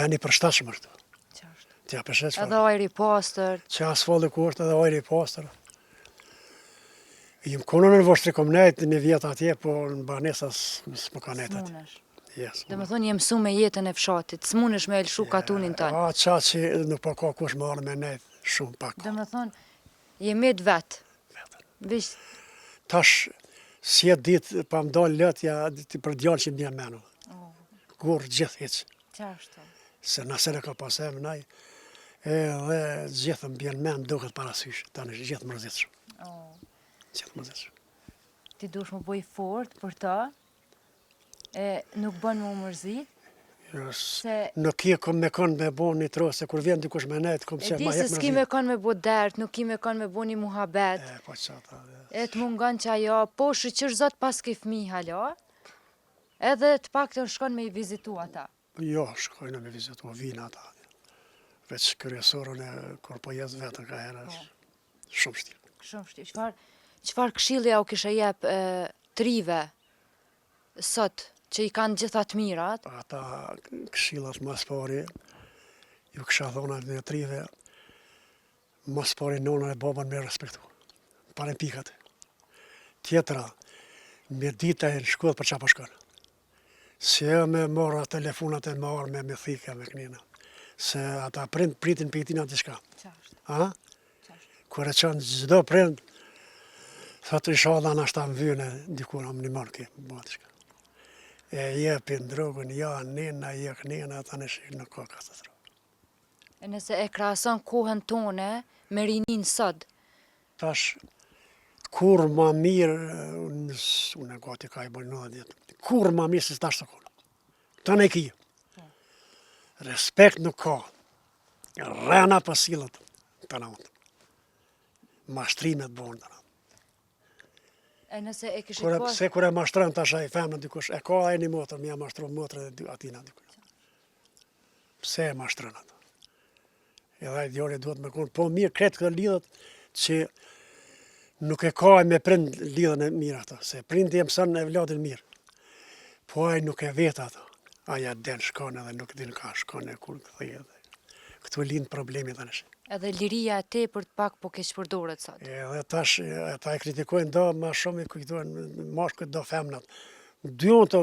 Veni për shtatshëm këtu. Tja përshet çfarë. Edhe ajri pastër. Që asfalti ku është edhe ajri pastër. Jam kono në vostri kom nejt një vjet atje, po në banesas s'më ka nejt atje. Yes. Dhe më thonë je mësu me jetën e fshatit, s'munesh me elshu katunin tënë. Qa që nuk po ka kush marrë me nejt shumë pak. Dhe më thonë, je med vetë. Vish. Tash, si e ditë pa më dalë lëtja për djallë që më menu. Gurë gjithë heqë. Qashtu. Se nëse në ka pasem nëj, edhe gjithë më bjenë men duket parasysh, ta në gjithë mërzitëshëm. Gjithë mërzitëshëm. Ti dush më bëj fort për ta, nuk bën më mërzit, nuk je kom me kanë me bo një tro, se kur vjen dikush me nejtë, kom që ma e di jep se mërzit. s'ki me kanë me bo dert, nuk ki me kanë me bo një muhabet. Po qata. E të mungan që ajo, po shqyqër zot pas ke fmi hala, edhe të pak të shkon me i vizitu ata. Jo, shkojnë me vizitu, vinë ata. Veç kryesorën e kur po jes vetën ka herë, shumë shtirë. Shumë shtirë. Qfar këshilli au kishe jep trive sot, që i kanë gjitha të mirat? Ata këshillat mas pari, ju kësha dhona në trive, mas pari nonën e babën me respektu. Pare pikat. Tjetra, me dita e në shkollë për qa po shkollë. Se e me marra telefonat e marrë me thika me kënina. Se ata pritin për itina të shka. Kër e qënë gjdo prind, thotë isha dhe në ashta më vyne, dikur am një marke, të shka. E jepin drogën, ja, nina, jek nina, ata në shikë në ka katastrofë. E nëse e krason kohën tone me rinin sot? Tash, kur ma mirë, unë e gati ka i bojnë 90, kur ma mirë se s'tash të konë. Të në ki. Respekt nuk ka. Rena pësilët të nëndë. Mashtrimet bojnë të nëndë. E nëse e kishit pas... Se kur e mashtron tash ai femën dikush, e ka ai një motër, më ja mashtron motrën e atina dikush. Pse e mashtron ato? Edhe ai djali duhet me konë, po mirë kretë këtë lidhët që nuk e ka me prind lidhën e mirë ato, se prindi e mësën e vladin mirë. Po ai nuk e vet ato. Ai ja del shkon edhe nuk din ka shkon e kur këthej edhe. Këtu lind problemi tash. Edhe liria e te për të pak po keq përdoret sot. Edhe tash, ata e kritikojnë do, ma shumë i kujtojnë mashkët do femnat. Dyon të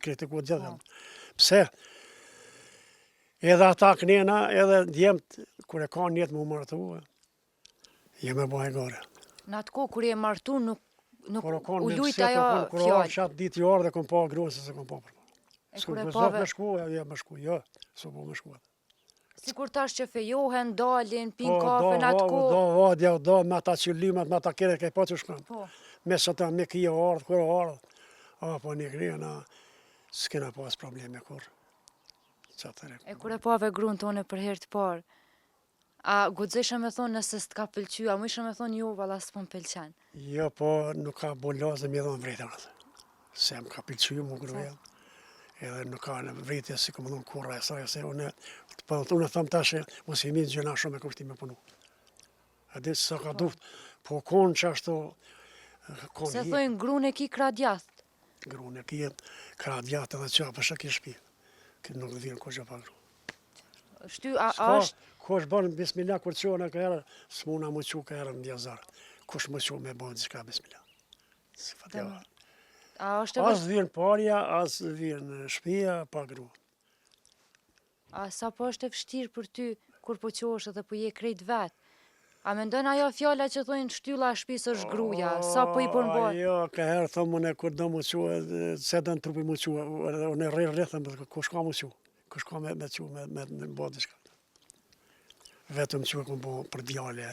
kritikuat gjithë. Pse? Edhe ata kënena, edhe djemt, kur e ka njetë më martu, jem e bëhe gore. Në atë kohë kur je martu, nuk u lujt Kur ajo Kur fjallë. qatë ditë jarë dhe kom pa grosë se kom pa përpa. E kur e S'ku pave... me shku, ja me shku, jo, s'u po me shku. Si kur tash që fejohen, dalin, pin kafe në atë kohë. Do vadja, do me ata qylimat, me ata kere, kaj po që shkon. Me sot me kia ardhë, kur ardhë. Po një grina, s'kena pas probleme kur. E kur e pave grunë tone për herë të parë, a gudzesha me thonë nëse s'tka pëlqy, a mu isha me thonë jo, vala s'po m'pëlqen? Jo, po nuk ka bolazë me dhonë vrejtën atë. Se më ka pëlqy mu gruja. Edhe nuk ka në vrejtje si këmë dhonë kurra e saj, se unë thëmë tashe, mos i minë gjëna shumë e kushti me punu. E ditë sa ka duft, po konë që ashtu... Se thojnë grunë e ki kradjath? Grunë e ki kradjath edhe qa për shë ki shpi. Këtë nuk dhe vinë kur që pa gru. Shty, a është... Kush bënë bismillah kur qonë e kërë, s'muna më qu kërë në djazarë. Kush më qu me bënë qka bismillah. Si fateva. As vinë parja, as vinë shpia, pa gru. A sa po është e vështirë për ty, kur po qosh edhe po je krejt vetë? A me ndonë ajo fjalla që thojnë shtylla e shpisë është gruja, sa po i përmbojnë? Jo, ka herë thëmë unë kur do më qu, se do në trupi më qu, unë e rrethëm, kush ka më qu, kush ka me qu, me bëtë diska. Vetëm që këmë bo për djale,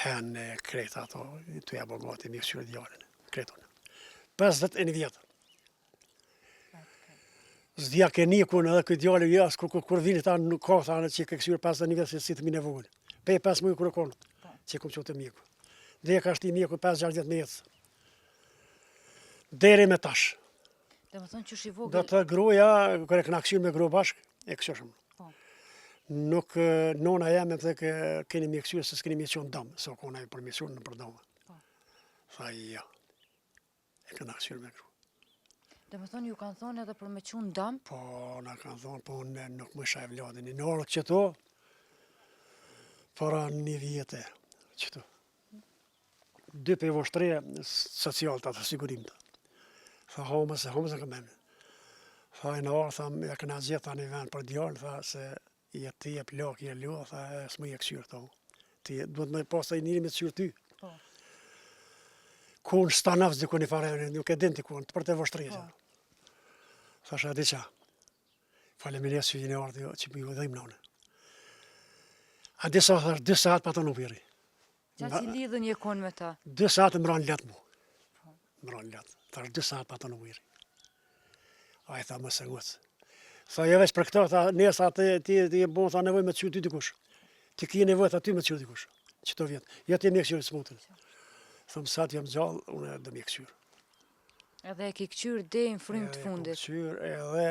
henë, krejt ato, të jabë gati, mi kësyrë djale, krejt unë. 51 vjetë. Zdja ke nikun edhe këtë djale jas, kur vini ta nuk ka, thanë që ke kësyrë 51 vjetë, se si të mine vogën. Pe 5 mujë kërë konë, që këmë që të miku. Dhe ka shti miku 5-6 me jetës. Deri me tash. Dhe më thonë që shi vogën... Do të gruja, kërë e këna kësyrë me gru bashkë, e kësëshëm. Nuk nona jeme të keni mi kësyrë, se s'keni mi qënë dëmë, se kona e për mi qënë në për dëmë. Tha ja, e këna kësyrë me gru. Dhe më thonë, ju kanë thonë edhe për me qunë dëmë? Po, na kanë thonë, po unë nuk më shaj vladin. Në orë qëto, para një vjetë, qëto. 2 për vështre social të atë sigurim të. Tha homës e këmene. Tha e në orë, tha e këna gjithë ta një vend për djallë, tha se je ti e plak, je lua, tha e s'më je kësyrë, tha. Ti duhet me pas të i njëri me të syrë ty. Po. Kun stanavës diku një fare, nuk e din ti kun, për të vështre. Po. Thasha, di qa, faleminderit që vini ardhë që më ju dhejmë në une. A disa thash, 2 saat pa të nuk viri. Qa që lidhën je konë me ta? 2 saat më ranë letë mu. Më ranë letë. Thash, 2 saat pa të nuk viri. A i tha, më se ngëcë. Tha, je veç për këta, tha, nesa ti e bon, tha, nevoj me të qytë ty dikush. Ti ki nevoj, tha, ty me të qytë dikush. Qëto vjetë. Ja ti e mjekë qyrë të smutën. Tha, më sa të jam gjallë, unë e dë mjekë qyrë. Edhe e ki këqyrë dhe në frim të fundit. Qyrë edhe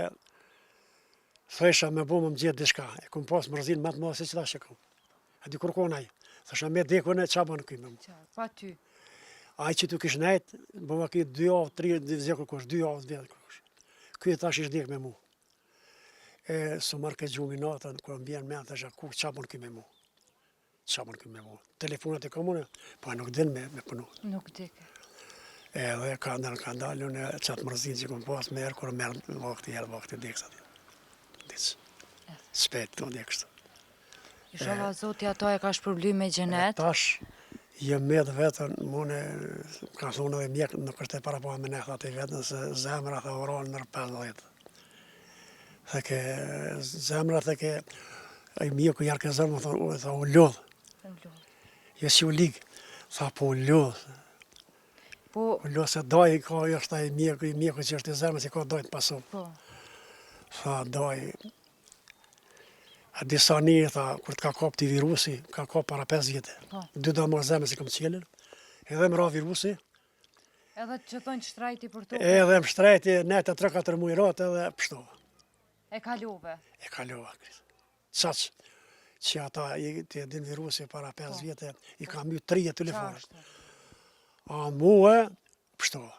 thesha me bo më gjithë dishka. E kum pas mërzin më të madhe se që ta që kom. A di kur konaj. Thesha me dekone qa banë kuj me më. Pa ty. Aj që tu kish nejt, bëva ki 2 avë, 3 vëzje kërkosh, 2 avë vëzje kërkosh. Kuj e tash ish dek me mu. E së marrë këtë gjumë i natën, kërë më bjenë me, thesha ku qa banë kuj me mu. Qa banë kuj me mu. Telefonat e komune, pa nuk din me punu. Nuk dike. Edhe ka dalë unë qatë mërzin që kom pas me erë, kërë merë vakti deksat. Dic. Spet të dekshtë. Inshallah Zoti ato e ka shpërbly me xhenet. Tash, jem me dhe vetën, mune, ka thonë edhe mjek, nuk është e para po me ne thate i vetën, se zemra tha oranë nër 50. Dhe ke zemra dhe ke, ai mjeku jarë ke zërë, më thonë, tha u lodhë. Jo si u ligë, tha po u lodhë. Po, U lodhë se daj ka është ai mjeku që është i zemrë, që ka daj të pasu. po. Tha daj, a disa një, tha, kur të ka kap ti virusi, ka kap para 5 vjetë. Po. 2 da marë zemrë si kam qelin, edhe më ra virusi, Edhe që thonë që shtrajti për to. edhe më shtrejti nete 3-4 muaj ratë edhe pështova. E kalove. E kalova, Kris. Qaq, që ata ti e din virusi para 5 vjetë, i ka my 3 telefonit. A muë, pështova.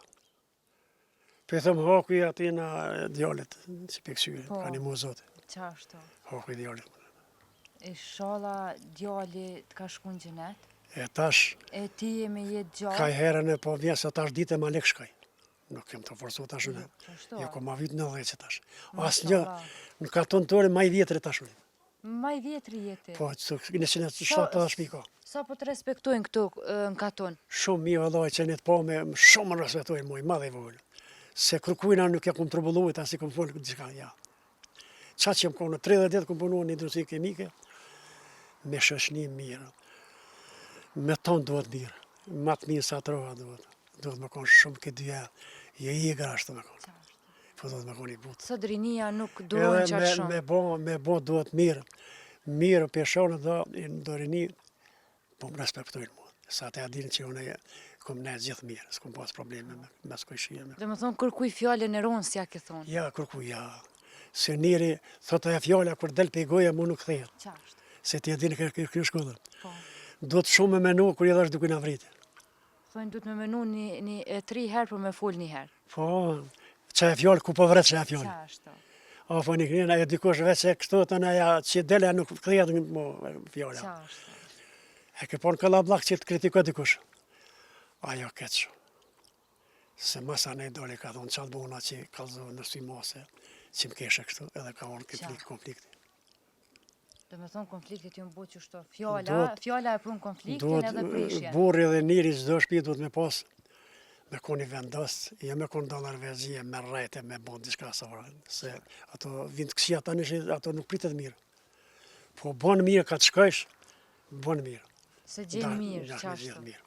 Për e thëmë haku i atina djallit, që për kësyri, Po. ka një mu zote, Qashto. haku i djallit. Inshallah djali të ka shku në xhenet. E tash, E ti je me jetë gjallë. kaj herën e po vjen se tash dite ma lek shkaj. Nuk kem të forcu tash unë. Qashto. Jo, ko ma vit 90 që tash. Mashallah. Asnjë, në katon tëre ma i vjetri tash unë. Maj vjetri jeti. Po, në 170 shpiko. Sa po të respektojnë këtu në katon? Shumë mirë vëllai që ne të po me shumë më respektojnë mua, madhe i vogël. Se kërkujna nuk e kum trubulluar as i kum folë diçka ja. Qa që më konë, 30 ditë kum punuar në industri kimike, me shoqëni mirë. Me tonë duhet mirë. Ma të mirë sa të roha duhet. Duhet me konë shumë këtë dyja. Je i egra ashtu me konë. Po duhet me konë i butë. Sot rinia nuk duhen qatë shumë. Me bo duhet mirë. Mirë peshonë do rini, po më respektojnë mua. Sa të adin që unë kom ne gjithë mirë, s'kom pas probleme me s'koj shia. Dhe më thonë kërkuj fjallën e ronë, si ja ke thonë. Ja, kërku, ja. Se njëri, thot e fjalla, kur del pe goja, mu nuk thejet. Qashtë. Se ti adin kjo shkodër. Po. Do të shumë me menu, kur i dhash duke në vritë. Thonë du të me menu një 3 herë për me full 1 herë. Po, që e fjallë, ku po vret që e fjallë. Qashtë. A, po një kënjën, ajo dikush veç e kështu të në ja, që dele nuk thejet mo fjalla. Qashtë. E ke por në këlla blak që të kritikoj dikush. Ajo këtë shumë. Se masa ne dole ka thonë qatë bona që kalzohë në sy mase, që më keshe kështu, edhe ka orë konflikti. Dhe me thonë konfliktit ju më bo që shto. Fjalla e prun konfliktin edhe prishjen. Burri dhe njëri çdo shtëpi duhet me pas, me koni vendos, jo me kon dollar vezje, me rrejte, me bo diçka sa ora. Se ato vind kësia tani, ato nuk pritet mirë. Po bon mirë ka të shkojsh, bon mirë. Se gjenë mirë, Ja, qashtë. mirë.